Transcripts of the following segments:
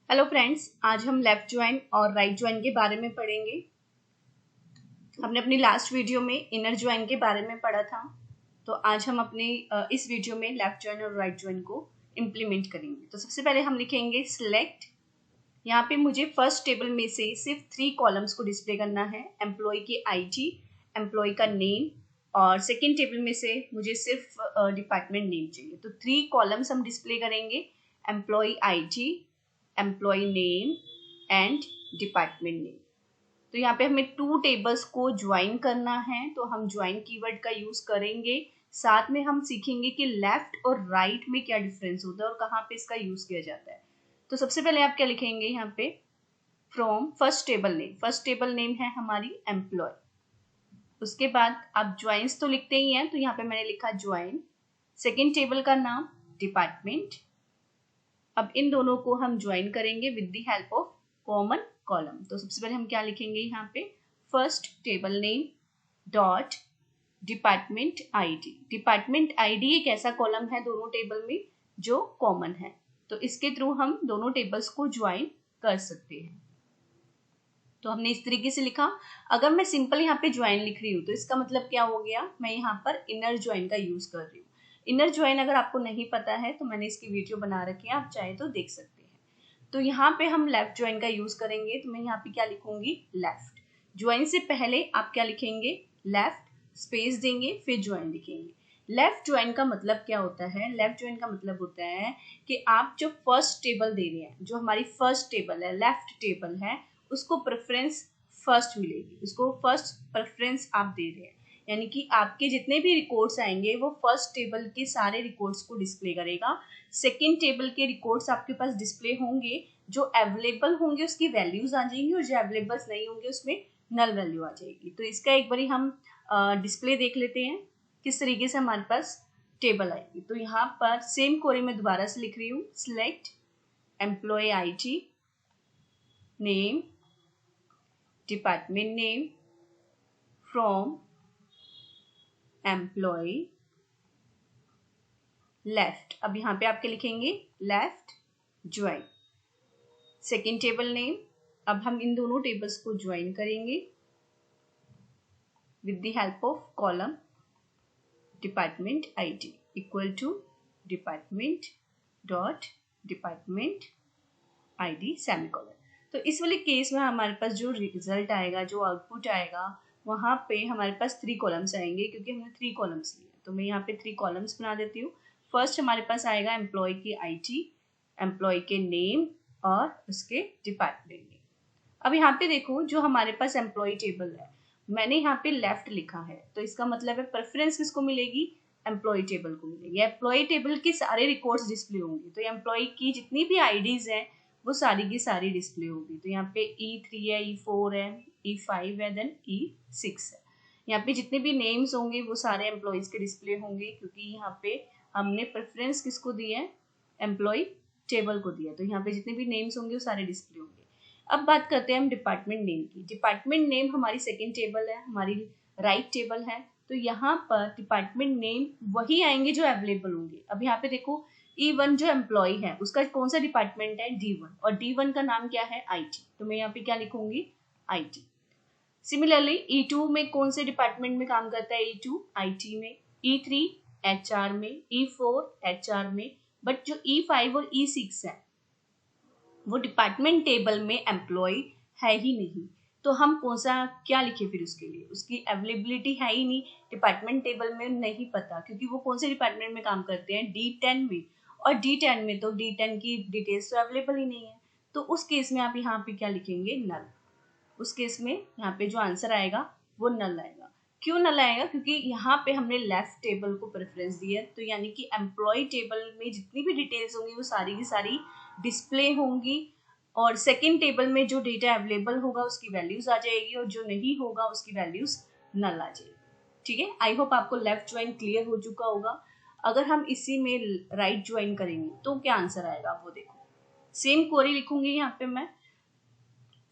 Hello friends, आज हम left join और राइट ज्वाइन के बारे में पढ़ेंगे। हमने अपनी लास्ट वीडियो में इनर ज्वाइन के बारे में पढ़ा था, तो आज हम अपने इस वीडियो में लेफ्ट ज्वाइन और राइट ज्वाइन को इम्प्लीमेंट करेंगे। तो सबसे पहले हम लिखेंगे सिलेक्ट। यहाँ पे मुझे फर्स्ट टेबल में से सिर्फ 3 कॉलम्स को डिस्प्ले करना है, एम्प्लॉय की आईडी, एम्प्लॉय का नेम, और सेकेंड टेबल में से मुझे सिर्फ डिपार्टमेंट नेम चाहिए। तो 3 कॉलम्स हम डिस्प्ले करेंगे, employee ID, employee name and department name. तो यहाँ पे हमें 2 टेबल्स को ज्वाइन करना है, तो हम ज्वाइन कीवर्ड का यूज करेंगे। साथ में हम सीखेंगे कि लेफ्ट और राइट में क्या डिफरेंस होता है और कहाँ पे इसका यूज किया जाता है। तो सबसे पहले आप क्या लिखेंगे यहाँ पे, from first table name. First table name है हमारी एम्प्लॉय। उसके बाद आप ज्वाइंस तो लिखते ही हैं, तो यहाँ पे मैंने लिखा ज्वाइन। सेकेंड टेबल का नाम डिपार्टमेंट। अब इन दोनों को हम ज्वाइन करेंगे with the help of common column. तो सबसे पहले हम क्या लिखेंगे यहाँ पे, first table name dot department ID. Department ID एक ऐसा कॉलम है दोनों टेबल में जो कॉमन है, तो इसके थ्रू हम दोनों टेबल्स को ज्वाइन कर सकते हैं। तो हमने इस तरीके से लिखा। अगर मैं सिंपल यहाँ पे ज्वाइन लिख रही हूँ तो इसका मतलब क्या हो गया, मैं यहाँ पर इनर ज्वाइन का यूज कर रही हूँ। इनर ज्वाइन अगर आपको नहीं पता है तो मैंने इसकी वीडियो बना रखी है, आप चाहे तो देख सकते हैं। तो यहाँ पे हम लेफ्ट ज्वाइन का यूज करेंगे, तो मैं यहाँ पे क्या लिखूंगी, लेफ्ट। ज्वाइन से पहले आप क्या लिखेंगे, लेफ्ट, स्पेस देंगे, फिर ज्वाइन लिखेंगे। लेफ्ट ज्वाइन का मतलब क्या होता है, लेफ्ट ज्वाइन का मतलब होता है कि आप जो फर्स्ट टेबल दे रहे हैं, जो हमारी फर्स्ट टेबल है, लेफ्ट टेबल है, उसको प्रेफरेंस फर्स्ट मिलेगी, उसको फर्स्ट प्रेफरेंस आप दे रहे हैं। यानी कि आपके जितने भी रिकॉर्ड्स आएंगे वो फर्स्ट टेबल के सारे रिकॉर्ड्स को डिस्प्ले करेगा। सेकंड टेबल के रिकॉर्ड्स आपके पास डिस्प्ले होंगे, जो अवेलेबल होंगे उसकी वैल्यूज आ जाएंगी, और जो अवेलेबल नहीं होंगे उसमें नल वैल्यू आ जाएगी। तो इसका एक बारी हम डिस्प्ले देख लेते हैं किस तरीके से हमारे पास टेबल आएगी। तो यहाँ पर सेम क्वेरी में दोबारा से लिख रही हूँ, select employee ID, name, department name, from employee, left. अब यहाँ पे आपके लिखेंगे left join. Second table name, अब हम इन दोनों टेबल्स को ज्वाइन करेंगे with the help of column department ID equal to department dot department ID semicolon. तो इस वाले केस में हमारे पास जो रिजल्ट आएगा, जो आउटपुट आएगा, वहां पे हमारे पास 3 कॉलम्स आएंगे, क्योंकि हमने 3 कॉलम्स लिए। तो मैं यहाँ पे 3 कॉलम्स बना देती हूँ। फर्स्ट हमारे पास आएगा एम्प्लॉय की आईडी, एम्प्लॉय के नेम और उसके डिपार्टमेंट नेम। अब यहाँ पे देखो, जो हमारे पास एम्प्लॉय टेबल है, मैंने यहाँ पे लेफ्ट लिखा है, तो इसका मतलब है प्रेफरेंस किसको मिलेगी, एम्प्लॉय टेबल को मिलेगी। एम्प्लॉय टेबल के सारे रिकॉर्ड्स डिस्प्ले होंगे, तो एम्प्लॉय की जितनी भी आईडीज हैं वो सारी की सारी डिस्प्ले होगी। तो यहाँ पे E3 है, E4 है, E5 है, देन E6 है। यहाँ पे जितने भी नेम्स होंगे वो सारे एम्प्लॉयज के डिस्प्ले होंगे, क्योंकि यहाँ पे हमने प्रेफरेंस किसको दिया है, एम्प्लॉय टेबल को दिया। तो यहाँ पे जितने भी नेम्स होंगे वो सारे डिस्प्ले होंगे। अब बात करते हैं हम डिपार्टमेंट नेम की। डिपार्टमेंट नेम हमारी सेकेंड टेबल है, हमारी राइट टेबल है, तो यहाँ पर डिपार्टमेंट नेम वही आएंगे जो अवेलेबल होंगे। अब यहाँ पे देखो, E1 जो एम्प्लॉय है उसका कौन सा डिपार्टमेंट है, D1, और D1 का नाम क्या है, IT। तो मैं यहाँ पे क्या लिखूंगी, IT। सिमिलरली E2 में कौन से डिपार्टमेंट में काम करता है, E2 IT में, E3 HR में, E4 HR में, बट जो E5 और E6 है वो डिपार्टमेंट टेबल में एम्प्लॉय है ही नहीं। तो हम कौन सा क्या लिखे फिर उसके लिए, उसकी अवेलेबिलिटी है ही नहीं, डिपार्टमेंट टेबल में नहीं पता, क्योंकि वो कौन से डिपार्टमेंट में काम करते हैं, D10 में, और D10 में तो D10 की डिटेल्स तो अवेलेबल ही नहीं है। तो उस केस में आप यहाँ पे क्या लिखेंगे, नल। उस केस में यहाँ पे जो आंसर आएगा वो नल आएगा। क्यों नल आएगा, क्योंकि यहाँ पे हमने लेफ्ट टेबल को प्रेफरेंस दिया, तो यानी कि एम्प्लॉय टेबल में जितनी भी डिटेल्स होंगी वो सारी की सारी डिस्प्ले होंगी, और सेकेंड टेबल में जो डेटा अवेलेबल होगा उसकी वैल्यूज आ जाएगी, और जो नहीं होगा उसकी वैल्यूज नल आ जाएगी। ठीक है, आई होप आपको लेफ्ट ज्वाइन क्लियर हो चुका होगा। अगर हम इसी में राइट ज्वाइन करेंगे तो क्या आंसर आएगा वो देखो। सेम क्वेरी लिखूंगी यहाँ पे मैं,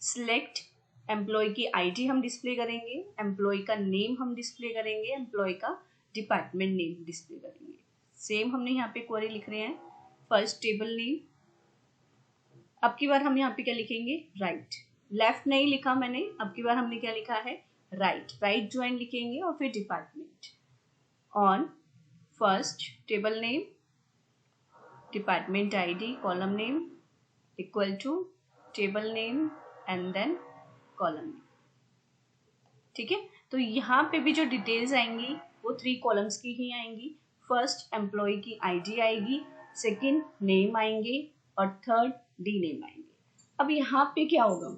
सिलेक्ट एम्प्लॉय की आईडी हम डिस्प्ले करेंगे, एम्प्लॉय का नेम हम डिस्प्ले करेंगे, एम्प्लॉय का डिपार्टमेंट नेम डिस्प्ले करेंगे। सेम हमने यहाँ पे क्वेरी लिख रहे हैं, फर्स्ट टेबल नेम। अब की बार हम यहाँ पे क्या लिखेंगे, राइट। लेफ्ट नहीं लिखा मैंने, अब की बार हमने क्या लिखा है, राइट। राइट ज्वाइन लिखेंगे और फिर department on first table name department ID column name equal to table name and then column name. ठीक है, तो यहाँ पे भी जो डिटेल्स आएंगी वो 3 कॉलम्स की ही आएंगी। फर्स्ट एम्प्लॉय की आईडी आएगी, सेकंड नेम आएंगे और थर्ड डी नेम आएंगे। अब यहाँ पे क्या होगा,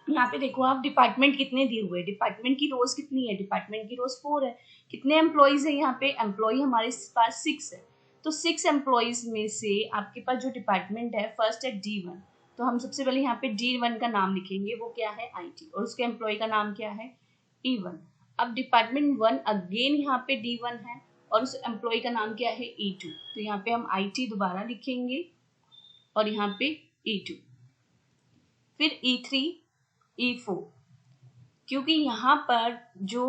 यहाँ पे देखो आप डिपार्टमेंट कितने दिए हुए हैं, डिपार्टमेंट की रोज कितनी है, डिपार्टमेंट की रोज 4 है। कितने एम्प्लॉयज है यहाँ पे, एम्प्लॉय हमारे पास 6 है। तो 6 एम्प्लॉयज में से आपके पास जो डिपार्टमेंट है फर्स्ट है D1, तो हम सबसे पहले यहाँ पे D1 का नाम लिखेंगे, वो क्या है IT, और उसके एम्प्लॉय का नाम क्या है E1। अब डिपार्टमेंट 1 अगेन यहाँ पे D1 है और उस एम्प्लॉय का नाम क्या है E2, तो यहाँ पे हम IT दोबारा लिखेंगे और यहाँ पे E2, फिर E3 E4, क्योंकि यहाँ पर जो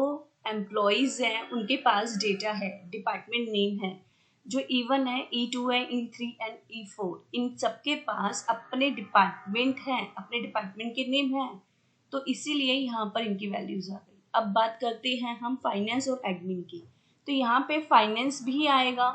एम्प्लॉयज हैं उनके पास डेटा है, डिपार्टमेंट नेम है, जो E1 है, E2 है, E3 एंड E4, इन सबके पास अपने डिपार्टमेंट हैं, अपने डिपार्टमेंट के नेम हैं, तो इसीलिए यहाँ पर इनकी वैल्यूज आ गई। अब बात करते हैं हम फाइनेंस और एडमिन की, तो यहाँ पे फाइनेंस भी आएगा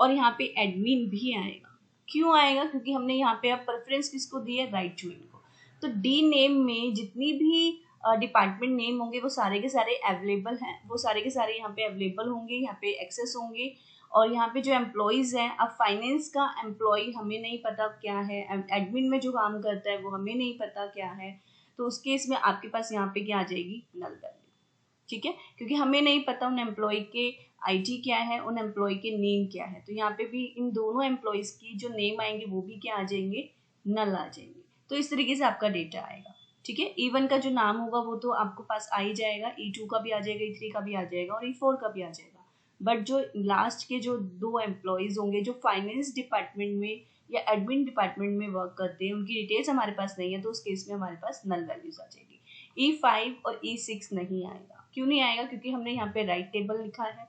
और यहाँ पे एडमिन भी आएगा। क्यों आएगा, क्योंकि हमने यहाँ पे अब प्रेफरेंस किसको दी है, राइट ज्वाइन को। तो डी नेम में जितनी भी डिपार्टमेंट नेम होंगे वो सारे के सारे अवेलेबल हैं, वो सारे के सारे यहाँ पे अवेलेबल होंगे, यहाँ पे एक्सेस होंगे। और यहाँ पे जो एम्प्लॉयज हैं, अब फाइनेंस का एम्प्लॉय हमें नहीं पता क्या है, एडमिन में जो काम करता है वो हमें नहीं पता क्या है, तो उस केस में आपके पास यहाँ पे क्या आ जाएगी, नल वैल्यू। ठीक है, क्योंकि हमें नहीं पता उन एम्प्लॉय के आईडी क्या है, उन एम्प्लॉय के नेम क्या है, तो यहाँ पे भी इन दोनों एम्प्लॉयज की जो नेम आएंगे वो भी क्या आ जाएंगे, नल आ जाएंगे। तो इस तरीके से आपका डेटा आएगा। ठीक है, E1 का जो नाम होगा वो तो आपको पास आ ही जाएगा, E2 का भी आ जाएगा, E3 का भी आ जाएगा और E4 का भी आ जाएगा। बट जो लास्ट के जो 2 एम्प्लॉयज होंगे जो फाइनेंस डिपार्टमेंट में या एडमिन डिपार्टमेंट में वर्क करते हैं, उनकी डिटेल्स हमारे पास नहीं है, तो उस केस में हमारे पास नल वैल्यूज आ जाएगी। E5 और E6 नहीं आएगा। क्यों नहीं आएगा, क्योंकि हमने यहाँ पे राइट टेबल लिखा है,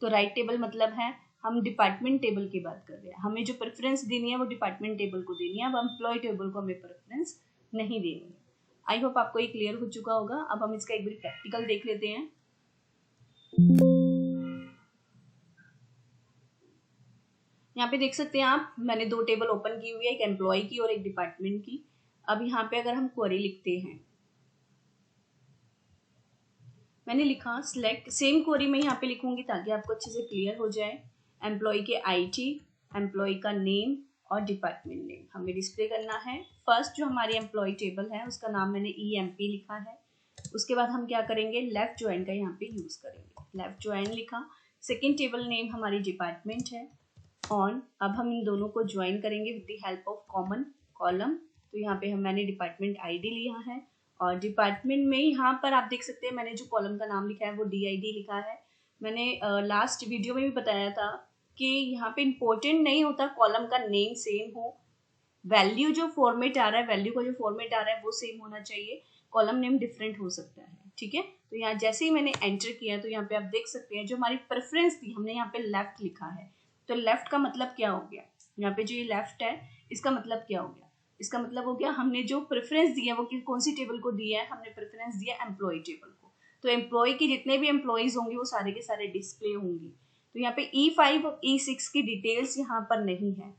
तो राइट टेबल मतलब है हम डिपार्टमेंट टेबल की बात कर रहे हैं, हमें जो प्रेफरेंस देनी है वो डिपार्टमेंट टेबल को देनी है, अब एम्प्लॉय टेबल को हमें प्रेफरेंस नहीं देनी है। आई होप आपको ये क्लियर हो चुका होगा। अब हम इसका एक बार प्रैक्टिकल देख लेते हैं। यहाँ पे देख सकते हैं आप, मैंने 2 टेबल ओपन की हुई है, एक एम्प्लॉय की और एक डिपार्टमेंट की। अब यहाँ पे अगर हम क्वेरी लिखते हैं, मैंने लिखा सिलेक्ट, सेम क्वेरी मैं यहाँ पे लिखूंगी ताकि आपको अच्छे से क्लियर हो जाए। एम्प्लॉय के आईटी, एम्प्लॉय का नेम और डिपार्टमेंट नेम हमें डिस्प्ले करना है। फर्स्ट जो हमारी एम्प्लॉय टेबल है उसका नाम मैंने EMP लिखा है। उसके बाद हम क्या करेंगे, लेफ्ट ज्वाइन का यहाँ पे यूज करेंगे, लेफ्ट ज्वाइन लिखा। सेकेंड टेबल नेम हमारी डिपार्टमेंट है ऑन। अब हम इन दोनों को ज्वाइन करेंगे with the help of common column, तो यहाँ पे मैंने डिपार्टमेंट ID लिया है और डिपार्टमेंट में यहाँ पर आप देख सकते हैं मैंने जो कॉलम का नाम लिखा है वो DID लिखा है। मैंने लास्ट वीडियो में भी बताया था कि यहाँ पे इम्पोर्टेंट नहीं होता कॉलम का नेम सेम हो, वैल्यू जो फॉर्मेट आ रहा है, वैल्यू का जो फॉर्मेट आ रहा है वो सेम होना चाहिए, कॉलम नेम डिफरेंट हो सकता है। ठीक है, तो यहाँ जैसे ही मैंने एंटर किया तो यहाँ पे आप देख सकते हैं जो हमारी प्रेफरेंस थी हमने यहाँ पे लेफ्ट लिखा है, तो लेफ्ट का मतलब क्या हो गया, यहाँ पे जो ये लेफ्ट है इसका मतलब क्या हो गया, इसका मतलब हो गया हमने जो प्रेफरेंस दिया वो कौन सी टेबल को दिया है, हमने प्रेफरेंस दिया एम्प्लॉय टेबल को। तो एम्प्लॉय के जितने भी एम्प्लॉयज होंगे वो सारे के सारे डिस्प्ले होंगे। तो यहाँ पे E5 और E6 की डिटेल्स यहाँ पर नहीं है।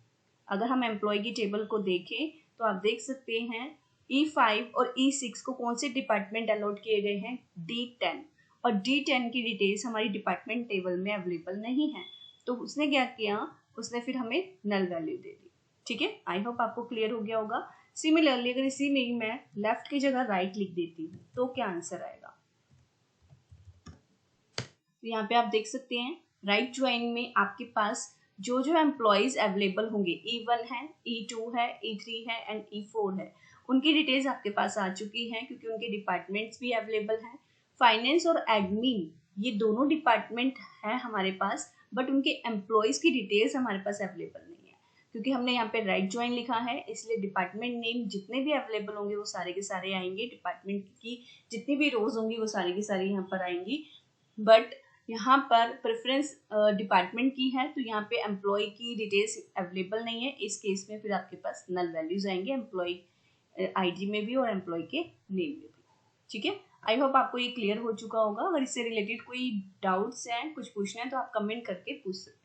अगर हम एम्प्लॉय की टेबल को देखें तो आप देख सकते हैं E5 और E6 को कौन से डिपार्टमेंट अलॉट किए गए हैं, D10, और D10 की डिटेल्स हमारी डिपार्टमेंट टेबल में अवेलेबल नहीं है। तो उसने क्या किया, उसने फिर हमें नल वैल्यू दे दी। ठीक है, आई होप आपको क्लियर हो गया होगा। सिमिलरली अगर इसी में मैं लेफ्ट की जगह राइट लिख देती हूँ तो क्या आंसर आएगा, तो यहाँ पे आप देख सकते हैं राइट ज्वाइन में आपके पास जो जो एम्प्लॉयज अवेलेबल होंगे, E1 है, E2 है, E3 है एंड E4 है, उनकी डिटेल्स आपके पास आ चुकी हैं क्योंकि उनके डिपार्टमेंट्स भी अवेलेबल हैं। फाइनेंस और एडमिन ये दोनों डिपार्टमेंट है हमारे पास, बट उनके एम्प्लॉयज की डिटेल्स हमारे पास अवेलेबल नहीं है क्योंकि हमने यहाँ पे राइट ज्वाइन लिखा है, इसलिए डिपार्टमेंट नेम जितने भी अवेलेबल होंगे वो सारे के सारे आएंगे, डिपार्टमेंट की जितनी भी रोज होंगी वो सारी की सारी यहाँ पर आएंगी, बट यहाँ पर प्रेफरेंस डिपार्टमेंट की है, तो यहाँ पे एम्प्लॉय की डिटेल्स अवेलेबल नहीं है। इस केस में फिर आपके पास नल वैल्यूज आएंगे एम्प्लॉय आईडी में भी और एम्प्लॉय के नेम में भी। ठीक है, आई होप आपको ये क्लियर हो चुका होगा। अगर इससे रिलेटेड कोई डाउट्स हैं, कुछ पूछना है तो आप कमेंट करके पूछ सकते हैं।